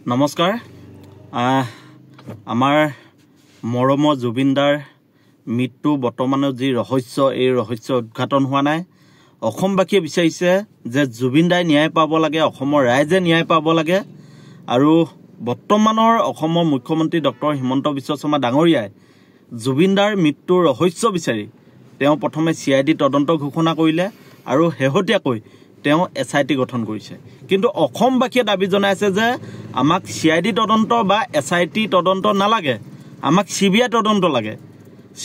নমস্কাৰ আমাৰ মৰমৰ জুবিনদাৰ মৃত্যু বৰ্তমানৰ যি ৰহস্য এই ৰহস্য উদ্ঘাটন হোৱা নাই অসমবাসীয়ে বিচাৰিছে যে জুবিনদাই ন্যায় পাব লাগে অসমৰ ৰাইজে ন্যায় পাব লাগে আৰু বৰ্তমানৰ অসমৰ মুখ্যমন্ত্ৰী ডক্টৰ হিমন্ত বিশ্ব শৰ্মা ডাঙৰীয়াই জুবিনদাৰ মৃত্যুৰ ৰহস্য বিচাৰি তেওঁ প্ৰথমে CID তদন্ত ঘোষণা কৰিলে আৰু হেহতিয়াকৈ তেওঁ SIT গঠন কৰিছে কিন্তু অসমবাসীয়ে দাবী জনাইছে যে আমাক CID তদন্ত বা SIT তদন্ত নালাগে আমাক CBI তদন্ত লাগে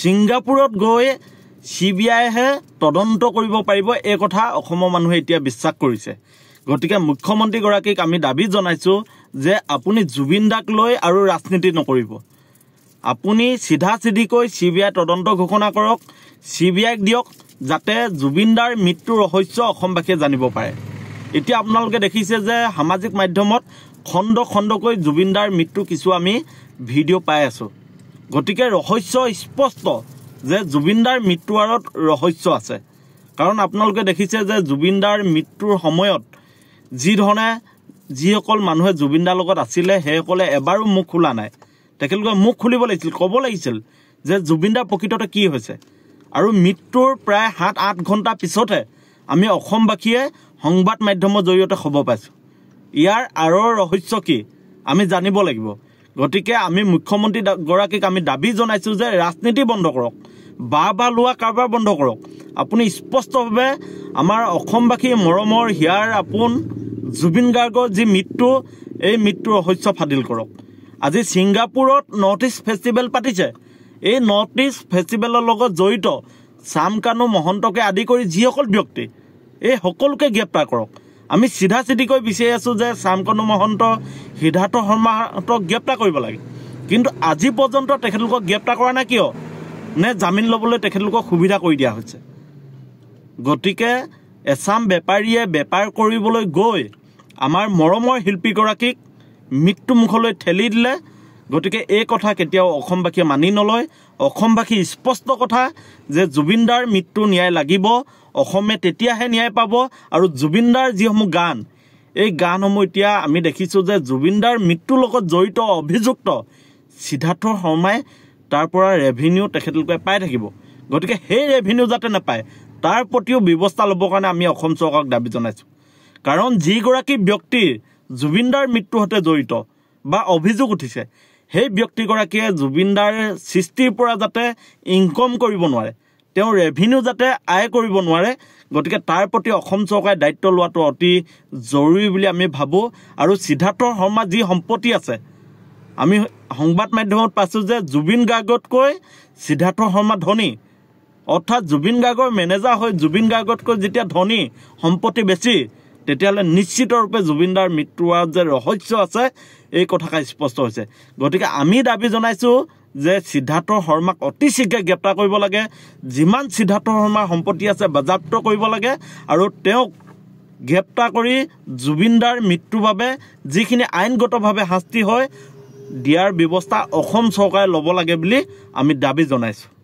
সিংগাপুৰত গৈ CBI হে তদন্ত কৰিব পাৰিব এই কথা অসমৰ মানুহে এতিয়া বিশ্বাস কৰিছে গতিকে মুখ্যমন্ত্ৰী গৰাকীক আমি দাবী জনাইছো যে আপুনি জুবিনদাক লৈ আৰু ৰাজনীতি নকৰিব আপুনি সিধা সিধিকৈ CBI তদন্ত ঘোষণা কৰক CBI দিয়ক যাতে জুবিনদাৰ মৃত্যুৰ ৰহস্য অসমবাসীয়ে জানিব পাৰে এতিয়া আপোনালোকে দেখিছে যে সামাজিক মাধ্যমত খণ্ড খণ্ডকৈ জুবিনদাৰ মৃত্যু কিছু আমি ভিডিঅ' পাই আছো গতিকে ৰহস্য স্পষ্ট যে জুবিনদাৰ মৃত্যুৰ আঁৰত ৰহস্য আছে কাৰণ আপোনালোকে দেখিছে যে জুবিনদাৰ মৃত্যুৰ সময়ত যি ধৰণে যিসকল মানুহে জুবিনদাৰ লগত আছিলে সেইসকলে এবাৰো মুখ খোলা নাই তেখেতলোকে মুখ খুলিব লাগিছিল ক'ব লাগিছিল যে জুবিনদাৰ প্ৰকৃততে কি হৈছে আৰু মৃত্যুৰ প্ৰায় 7-8 ঘণ্টা পিছতে আমি অসমবাসীয়ে সংবাদ মাধ্যমৰ জৰিয়তে খবৰ পাইছো ইয়াৰ আঁৰৰ ৰহস্য কি আমি জানিব লাগিব গতিকে আমি মুখ্যমন্ত্ৰী গৰাকীক আমি দাবী জনাইছো যে ৰাজনীতি বন্ধ কৰক বা লোৱা কাৰবাৰ বন্ধ কৰক আপুনি স্পষ্টভাৱে আমাৰ অসমবাসী মৰমৰ হিয়াৰ আপোন জুবিন গাৰ্গৰ যি মৃত্যু এই মৃত্যুৰ ৰহস্য ফাদিল কৰক আজি সিংগাপুৰত নৰ্থ ইষ্ট ফেষ্টিভেল পাতিছে এই নৰ্থ ইষ্ট ফেষ্টিভেলৰ লগত জড়িত সামকানু মহন্তকে আদি কৰি যিসকল ব্যক্তি এই সকলোকে গ্ৰেপ্তাৰ কৰক আমি সিধা সিধিকৈ বিচাৰি আছো যে সামকানু মহন্ত সিদ্ধাৰ্থ শৰ্মাক গ্ৰেপ্তাৰ কৰিব লাগে কিন্তু আজি পৰ্যন্ত তেখেতলোকক গ্ৰেপ্তাৰ কৰা নাই কিয় নে জামিন ল'বলৈ তেখেতলোকক সুবিধা কৰি দিয়া হৈছে গতিকে এছাম বেপাৰীয়ে বেপাৰ কৰিবলৈ গৈ আমাৰ মৰমৰ শিল্পীগৰাকীক মৃত্যুমুখলৈ ঠেলি দিলে গতিকে এই কথা কেতিয়াও অসমবাসীয়ে মানি নলয় অসমবাসী স্পষ্ট কথা যে জুবিনদাৰ মৃত্যু ন্যায় লাগিব অসমে তেতিয়াহে ন্যায় পাব আৰু জুবিনদাৰ যিসমূহ গান এই গানসমূহ এতিয়া আমি দেখিছো যে জুবিনদাৰ মৃত্যুৰ লগত জড়িত অভিযুক্ত সিদ্ধাৰ্থ শৰ্মাই তাৰ পৰা ৰেভিনিউ তেখেতলোকে পাই থাকিব গতিকে সেই ৰেভিনিউ যাতে নাপায় তাৰ প্ৰতিও ব্যৱস্থা ল'বৰ কাৰণে আমি অসম চৰকাৰক দাবী জনাইছো কাৰণ যিগৰাকী ব্যক্তি জুবিনদাৰ মৃত্যুৰ সৈতে জড়িত বা অভিযোগ উঠিছে সেই ব্যক্তিগৰাকীয়ে জুবিনদাৰ সৃষ্টিৰ পৰা যাতে ইনকম কৰিব নোৱাৰে তেওঁ ৰেভিনিউ যাতে আয় কৰিব নোৱাৰে গতিকে তাৰ প্ৰতি অসম চৰকাৰে দায়িত্ব লোৱাটো অতি জৰুৰী বুলি আমি ভাবো আৰু সিদ্ধাৰ্থ শৰ্মা যি সম্পত্তি আছে আমি সংবাদ মাধ্যমত পাইছো যে জুবিন গাৰ্গতকৈ সিদ্ধাৰ্থ শৰ্মা ধনী অৰ্থাৎ জুবিন গাৰ্গৰ মেনেজাৰ হৈ জুবিন গাৰ্গতকৈ যেতিয়া ধনী সম্পত্তি বেছি তেতিয়াহ'লে নিশ্চিতৰূপে জুবিনদাৰ মৃত্যুৰ যে ৰহস্য আছে এই কথাষাৰ স্পষ্ট হৈছে গতিকে আমি দাবী জনাইছো যে সিদ্ধাৰ্থ শৰ্মাক অতি শীঘ্ৰে গ্ৰেপ্তাৰ কৰিব লাগে যিমান সিদ্ধাৰ্থ শৰ্মাৰ সম্পত্তি আছে বাজেয়াপ্ত কৰিব লাগে আৰু তেওঁক গ্ৰেপ্তাৰ কৰি জুবিনদাৰ মৃত্যুৰ বাবে যিখিনি আইনগতভাৱে শাস্তি হয় দিয়াৰ ব্যৱস্থা অসম চৰকাৰে ল'ব লাগে বুলি আমি দাবী জনাইছো